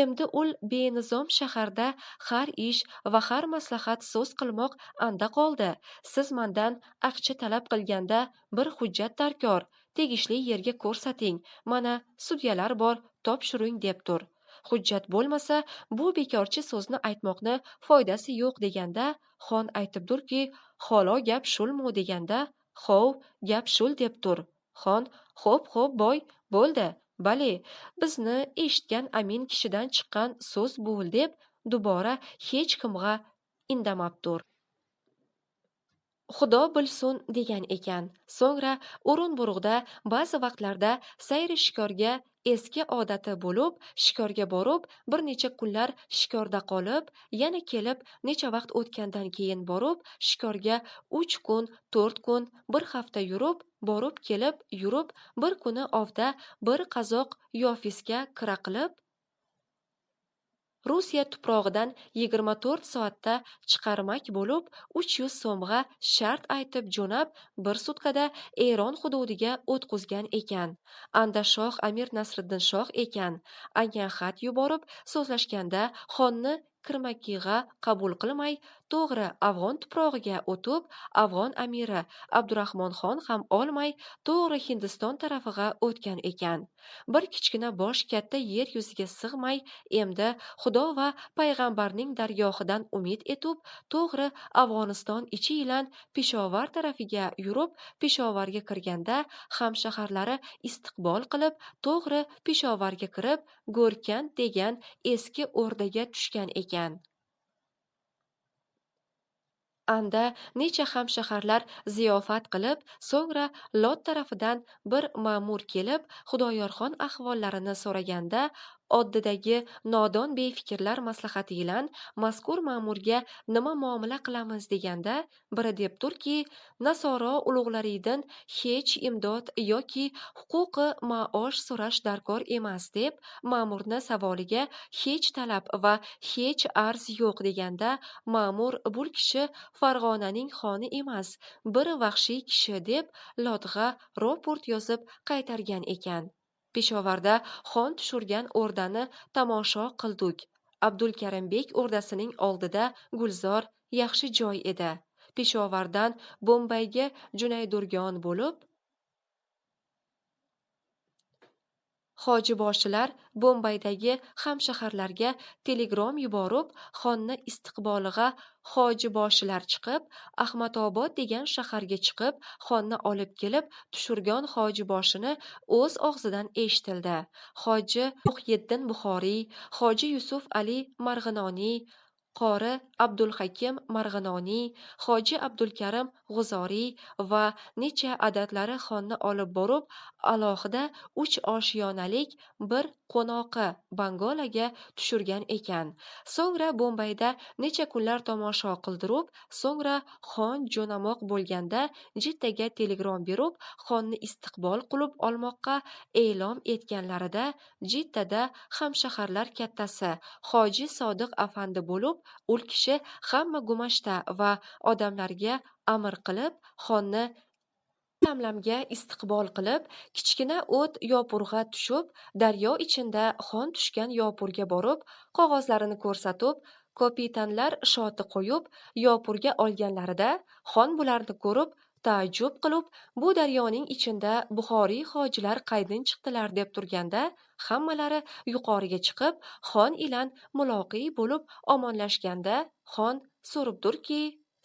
Endi ul benizom shaharda har ish va har maslahat so'z qilmoq anda qoldi. Siz mandan aqcha talab qilganda bir hujjat darkor, tegishli yerga ko'rsating, mana sudyalar bor, topshiring debdur. Hujjat bo'lmasa, bu bekorchi so'zni aytmoqni foydasi yo'q deganda, xon aytibdurki, xolo gap shulmu deganda, hov, gap shul debdur. Xon, xo'p, boy, bo'ldi. Bale, bizni eshitgan amin kishidan chiqqan so'z buvil deb dubora hech kimga indamabdur. Xudo bilsun degan ekan. So'ngra O'rinburug'da ba'zi vaqtlarda sayri shikorga eski odati bo'lib, shikorga borib, bir necha kunlar shikorda qolib, yana kelib, necha vaqt o'tgandan keyin borib, shikorga 3 kun, 4 kun, bir hafta yurib, borib kelib, yurib, bir kuni ovda bir qazoq yofisga kira qilib, Rusiya tuprog'idan 24 soatda chiqarmak bo'lib, 300 so'mga shart aytib jo'nab, bir sutkada Eron hududiga o'tqizgan ekan. Anda shoh Amir Nasriddin shoh ekan. Agar xat yuborib, so'zlashganda xonni kirmakig'a qabul qilmay, to'g'ri Afg'on tuprog'iga o'tib, Afg'on amiri Abdurahmon xon ham olmay, to'g'ri Hindiston tarafiga o'tgan ekan. Bir kichkina bosh katta yer yuziga sig'may, endi Xudo va payg'ambarning dargohidan umid etib, to'g'ri Afg'oniston ichi ilan Peshovar tarafiga yurib, Peshovarga kirganda ham shaharlari istiqbol qilib, to'g'ri Peshovarga kirib, Go'rkand degan eski o'rdaga tushgan ekan. Anda necha ham shaharlar ziyofat qilib, so'ngra Lot tarafidan bir ma'mur kelib, Xudoyorxon ahvollarini so'raganda, oddidagi nodon befikrlar maslahati bilan mazkur ma'murga nima muomala qilamiz deganda, biri debturki, nasoro ulug'laridan hech imdod yoki huquqi maosh so'rash darkor emas deb, ma'murni savoliga hech talab va hech arz yo'q deganda, ma'mur bu kishi Farg'onaning xoni emas, bir vahshiy kishi deb Lotg'a raport yozib qaytargan ekan. Peshovarda xon tushirgan o'rdani tomosha qildik. Abdulkarimbek o'rdasining oldida gulzor, yaxshi joy edi. Peshovardan Bombayga Junaydurgon bo'lib, hojiboshilar Bombaydagi hamshaharlarga telegrom yuborib, xonni istiqboliga hojiboshilar chiqib, Ahmadobod degan shaharga chiqib, xonni olib kelib, tushirgan hojiboshini o'z og'zidan eshitildi. Hoji Muhyiddin Buxoriy, Hoji Yusuf Ali Marg'inoniy, Qori Abdulhakim Marg'inoniy, Hoji Abdulkarim G'uzoriy va necha adadlari xonni olib borib, alohida 3 oshiyonalik bir qo'noqi Bangolaga tushirgan ekan. So'ngra Bombayda necha kunlar tomosha qildirib, so'ngra xon jo'namoq bo'lganda Jiddaga telegrom berib, xonni istiqbol qilib olmoqqa e'lon etganlarida, Jiddada hamshaharlar kattasi Hoji Sodiq afandi bo'lib, ul kishi hamma gumashta va odamlarga amr qilib, xonni lamlamga istiqbol qilib, kichkina o't yopurg'a tushib, daryo ichinda xon tushgan yopurga borib, qog'ozlarini ko'rsatib, kopitanlar shoti qo'yib, yopurga olganlarida, xon bularni ko'rib, taajjub qilib, bu daryoning ichinda Buxoriy hojilar qaydin chiqdilar deb turganda, hammalari yuqoriga chiqib, xon ilan muloqiy bo'lib omonlashganda, xon so'ribdurki,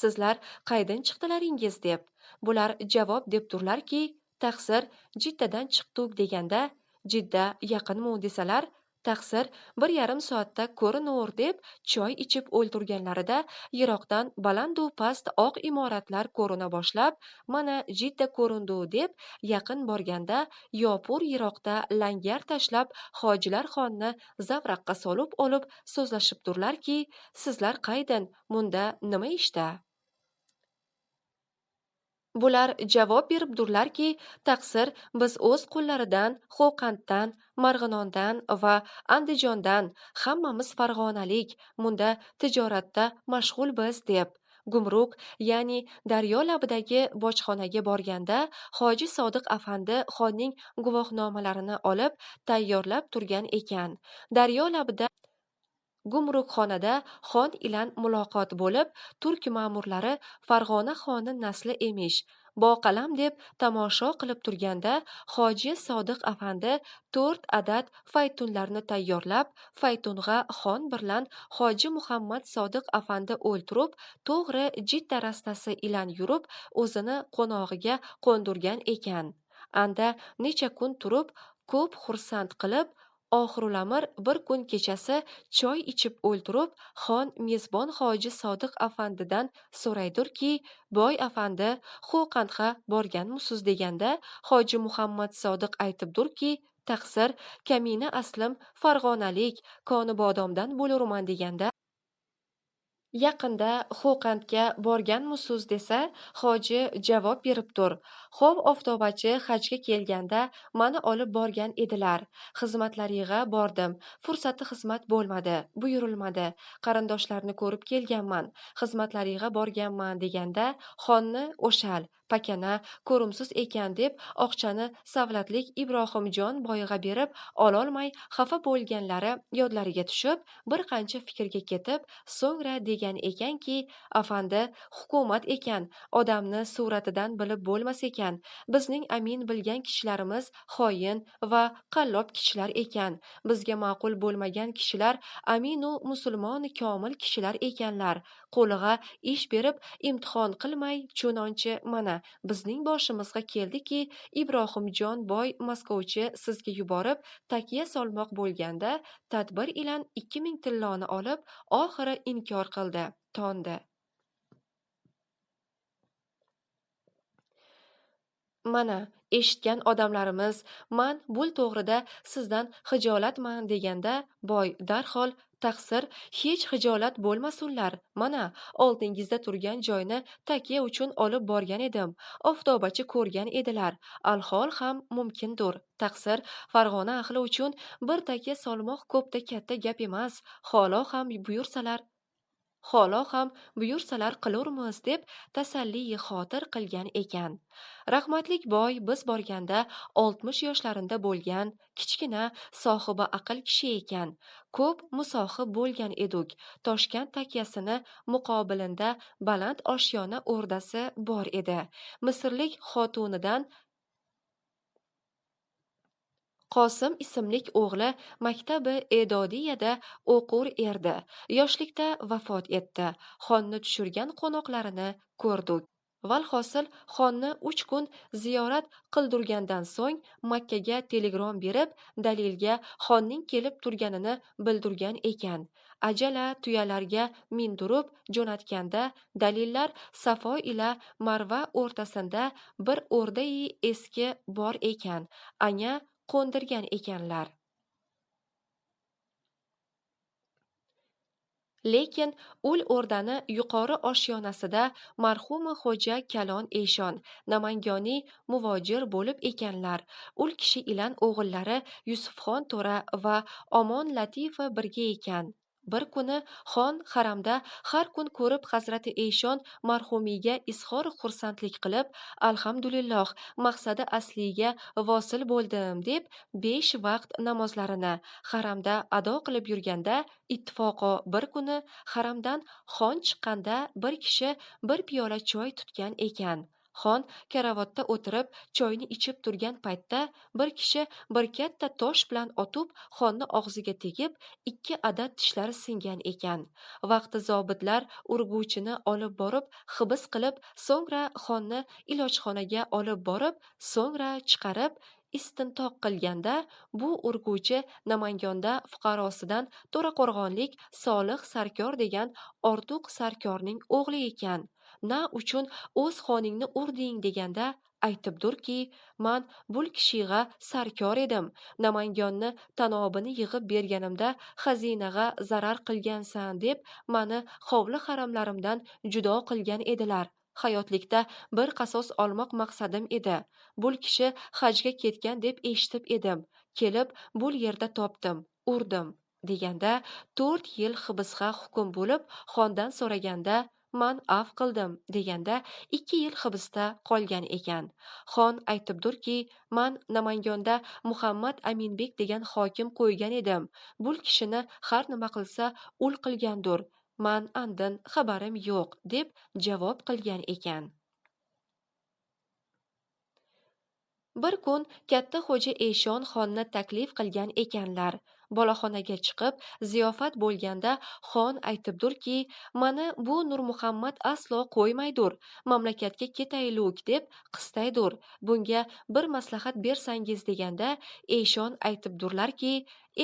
sizlar qaydin chiqdilaringiz deb. Bular javob debturlarki, taqsir Jiddadan chiqdik deganda, Jidda yaqinmi desalar, taqsir 1,5 soatda ko'rinur deb choy ichib o'ltirganlarida yiroqdan balandu past oq imoratlar ko'rina boshlab, mana Jidda ko'rindu deb yaqin borganda, yopur yiroqda langar tashlab, hojilar xonni zavraqqa solib olib so'zlashibdurlarki, sizlar qaydin, munda nima ishda? Bular javob beribdurlarki, taqsir biz o'z qo'llaridan Xo'qanddan, Marg'inondan va Andijondan hammamiz farg'onalik, munda tijoratda mashg'ul biz deb. Gumruk, ya'ni daryo labidagi bojxonaga borganda, Hoji Sodiq afandi xonning guvohnomalarini olib, tayyorlab turgan ekan. Daryo labida gumrukxonada xon ilan muloqot bo'lib, turk ma'murlari Farg'ona xoni nasli emish, boqalam deb tamosho qilib turganda, Hoji Sodiq afandi 4 adad faytunlarni tayyorlab, faytunga xon bilan Hoji Muhammad Sodiq afandi o'ltirib, to'g'ri Jidda rastasi ilan yurib, o'zini qo'nog'iga qo'ndirgan ekan. Anda necha kun turib, ko'p xursand qilib, oxirulamir bir kun kechasi choy ichib o'ltirib, xon mezbon Hoji Sodiq afandidan so'raydurki, boy afandi, Xo'qandga borganmisiz deganda, Hoji Muhammad Sodiq aytibdurki, taqsir, kamina aslim farg'onalik, koni bodomdan bo'lurman deganda, yaqinda Xo'qandga borganmisiz desa, hoji javob beribdur: "Hov oftobachi hajga kelganda mani olib borgan edilar. Xizmatlaringga bordim. Fursati xizmat bo'lmadi, buyurilmadi. Qarindoshlarni ko'rib kelganman. Xizmatlaringga borganman" deganda, xonni o'shal, pakana, ko'rimsiz ekan deb oqchani savlatlik Ibrohimjon boyga berib ololmay xafa bo'lganlari yodlariga tushib, bir qancha fikrga ketib, so'ngra degan ekanki, afandi, hukumat ekan, odamni suratidan bilib bo'lmas ekan. Bizning amin bilgan kishilarimiz xoin va qallob kishilar ekan. Bizga ma'qul bo'lmagan kishilar aminu musulmoni komil kishilar ekanlar. Qo'liga ish berib imtihon qilmay, chunonchi mana bizning boshimizga keldiki, Ibrohimjon boy Maskovchi sizga yuborib, takya solmoq bo'lganda, tadbir ilan 2000 tilloni olib, oxiri inkor qildi, tondi. Mana, eshitgan odamlarimiz, man bul to'g'rida sizdan hijolatman deganda, boy darhol, taqsir, hech hijolat bo'lmasunlar. Mana, oldingizda turgan joyni takya uchun olib borgan edim. Oftobachi ko'rgan edilar. Alhol ham mumkindur. Taqsir, Farg'ona ahli uchun bir takya solmoq ko'pda katta gap emas. Holo ham buyursalar qilurmiz deb tasalli xotir qilgan ekan. Rahmatlik boy biz borganda 60 yoshlarida bo'lgan, kichkina, sohiba aql kishi ekan. Ko'p musohib bo'lgan eduk. Toshkent takyasini muqobilinda baland oshyona o'rdasi bor edi. Misrlik xotunidan Qosim ismlik o'g'li maktabi E'dodiyada o'qur erdi. Yoshlikda vafot etdi. Xonni tushirgan qo'noqlarini ko'rdik. Valhosil xonni 3 kun ziyorat qildirgandan so'ng Makkaga telegrom berib, dalilga xonning kelib turganini bildirgan ekan. Ajala tuyalarga mindirib jo'natganda, dalillar Safo ila Marva o'rtasida bir o'rdai eski bor ekan. Anya qo'ndirgan ekanlar. Lekin ul o'rdani yuqori oshxonasida marhumi xo'ja Kalon eshon Namangoniy muvojir bo'lib ekanlar. Ul kishi ilan o'g'illari Yusufxon to'ra va Omon Latifa birga ekan. Bir kuni xon haramda har kun ko'rib Hazrati eshon marhumiga izhor xursandlik qilib, alhamdulillah, maqsadi asliga vosil bo'ldim deb 5 vaqt namozlarini haramda ado qilib yurganda, ittifoqo bir kuni haramdan xon chiqqanda bir kishi bir piyola choy tutgan ekan. Xon karavotda o'tirib choyni ichib turgan paytda bir kishi bir katta tosh bilan otib xonni og'ziga tegib 2 adad tishlari singan ekan. Vaqti zobitlar urguvchini olib borib hibs qilib, so'ngra xonni ilojxonaga olib borib, so'ngra chiqarib istintoq qilganda, bu urguvchi Namangonda fuqarosidan To'raqo'rg'onlik Solih Sarkor degan Ortiq Sarkorning o'g'li ekan. Na uchun o'z xoningni urding deganda, aytibdurki, man bul kishig'a sarkor edim. Namangonni tanobini yig'ib berganimda xazinag'a zarar qilgansan deb mani hovli haramlarimdan judo qilgan edilar. Hayotlikda bir qasos olmoq maqsadim edi. Bul kishi hajga ketgan deb eshitib edim. Kelib bul yerda topdim, urdim deganda, 4 yil hibsga hukm bo'lib, xondan so'raganda, man af qildim deganda 2 yil hibsda qolgan ekan. Xon aytibdurki, man Namangonda Muhammad Aminbek degan hokim qo'ygan edim. Bu kishini har nima qilsa ul qilgandur. Man andin xabarim yo'q, deb javob qilgan ekan. Bir kun katta xo'ja Eshon xonni taklif qilgan ekanlar. Boloxonaga chiqib, ziyofat bo'lganda xon aytibdurki, mani bu Nurmuhammad aslo qo'ymaydur, mamlakatga ketaylik deb qistaydur. Bunga bir maslahat bersangiz deganda, Eshon aytibdurlarki,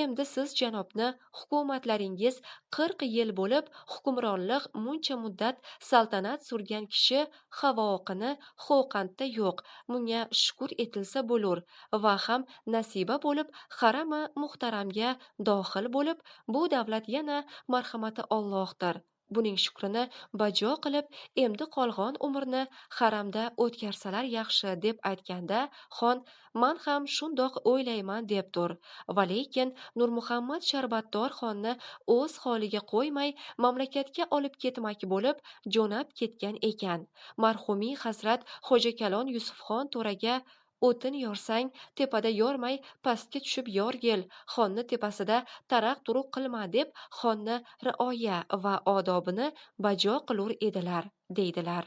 endi siz janobni hukumatlaringiz 40 yil bo'lib hukmronlik muncha muddat saltanat surgan kishi havoqini Xo'qandda yo'q. Bunga shukur etilsa bo'lur va ham nasiba bo'lib harami muhtaramga dohil bo'lib, bu davlat yana marhamati Allohdir. Buning shukrini bajo qilib, endi qolgan umrni haramda o'tkazsalar yaxshi deb aytganda, xon man ham shundoq o'ylayman debdir. Va lekin Nurmuhammad Sharbatdor xonni o'z holiga qo'ymay mamlakatga olib ketmak bo'lib jo'nab ketgan ekan. Marhumiy hazrat Xo'ja Kalon Yusufxon to'raga o'tin yorsang, tepada yormay pastga tushib yorgil, xonni tepasida taraq turuq qilma deb xonni rioya va odobini bajo qilur edilar, deydilar.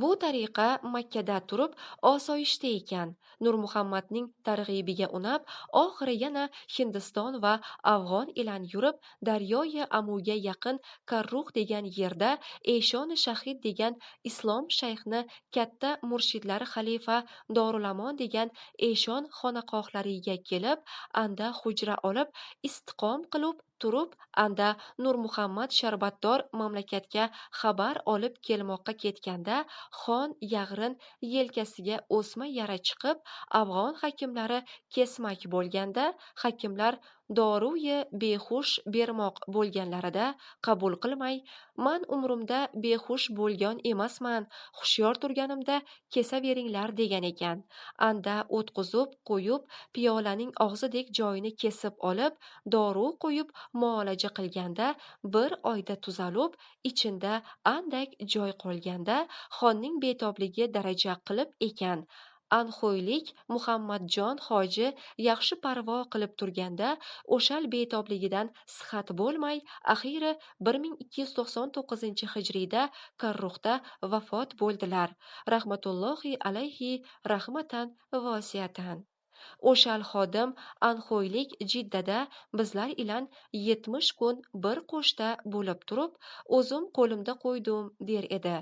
Bu tariqa Makkada turib osoyishta ekan. Nurmuhammadning targ'ibiga unab, oxiri yana Hindiston va Afg'on ilan yurib, Daryoyi Amuga yaqin Karruh degan yerda Eshon Shahid degan islom shayxni katta murshidlari xalifa Dorulamon degan Eshon xonaqohlariga kelib, anda hujra olib, istiqom qilib turib, anda Nurmuhammad Sharbatdor mamlakatga xabar olib kelmoqqa ketganda, xon yag'rin yelkasiga o'sma yara chiqib, afg'on hakimlari kesmak bo'lganda, hakimlar doruyi behush bermoq bo'lganlarida qabul qilmay, man umrimda behush bo'lgan emasman, hushyor turganimda kesaveringlar degan ekan. Anda o'tqizib qo'yib, piyolaning og'zidek joyini kesib olib, doru qo'yib muolaja qilganda, bir oyda tuzalib, ichinda andak joy qolganda, xonning betobligi daraja qilib ekan. Anxo'ylik Muhammadjon hoji yaxshi parvo qilib turganda, o'shal betobligidan sihat bo'lmay, axiri 1299-hijriyda Karruhda vafot bo'ldilar. Rahmatullohi alayhi rahmatan vosiyatan. O'shal xodim Anxo'ylik Jiddada bizlar ilan 70 kun bir qo'shda bo'lib turib, o'zim qo'limda qo'ydim der edi.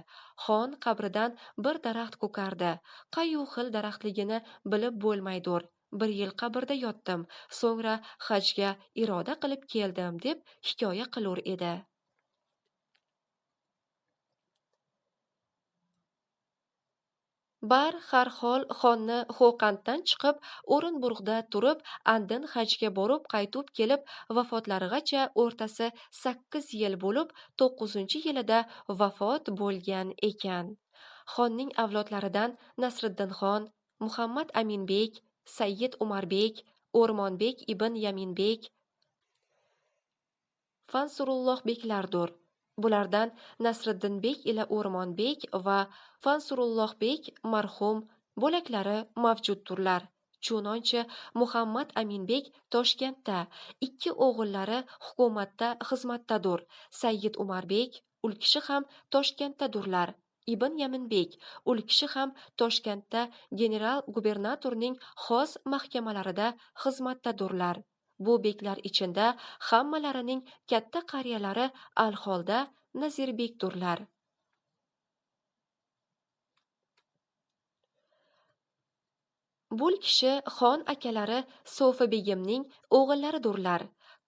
Xon qabridan bir daraxt ko'kardi. Qayu xil daraxtligini bilib bo'lmaydur. 1 yil qabrda yotdim, so'ngra hajga iroda qilib keldim deb hikoya qilur edi. Bar har hol xonni Xo'qanddan chiqib, O'rinburgda turib, andin hajga borib qaytib kelib, vafotlarigacha o'rtasi 8 yil bo'lib, 9-yilida vafot bo'lgan ekan. Xonning avlodlaridan Nasriddinxon, Muhammad Aminbek, Sayyid Umarbek, O'rmonbek ibn Yaminbek, Fansurullohbeklardir. Bulardan Nasriddinbek ila O'rmonbek va Fansurullohbek marhum bo'laklari mavjuddirlar. Chunonchi Muhammad Aminbek Toshkentda, 2 o'g'illari hukumatda xizmatdadir. Sayyid Umarbek, ul kishi ham Toshkentdadurlar. Ibn Yaminbek, ul kishi ham Toshkentda general gubernatorning xos mahkamalarida xizmatdadurlar. Bu beklar ichinda hammalarining katta qariyalari alholda Nazirbekdurlar. Bul kishi xon akalari So'fi begimning o'g'illaridirlar.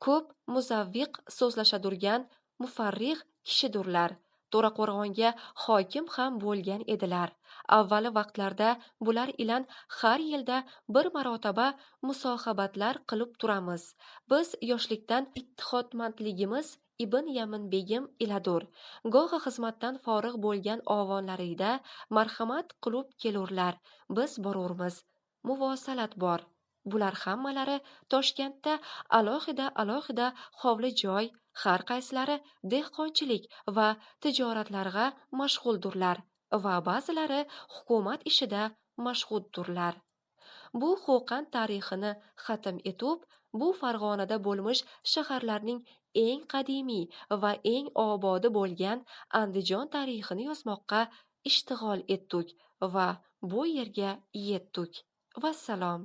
Ko'p muzavviq so'zlashadurgan mufarrix kishidurlar. To'raqo'rg'onga hokim ham bo'lgan edilar. Avvali vaqtlarda bular ilan har yilda bir marotaba musohabatlar qilib turamiz. Biz yoshlikdan ittihodmandligimiz Ibn Yamin begim iladur. Gohi xizmatdan forig' bo'lgan ovonlarida marhamat qilib kelurlar. Biz borurmiz. Muvosalat bor. Bular hammalari Toshkentda alohida hovli joy, har qaysilari dehqonchilik va tijoratlarga mashg'uldurlar va ba'zilari hukumat ishida mashg'uldurlar. Bu Xo'qand tarixini xatm etib, bu Farg'onada bo'lmish shaharlarning eng qadimiy va eng obodi bo'lgan Andijon tarixini yozmoqqa ishtig'ol etdik va bu yerga yetdik. Vassalom.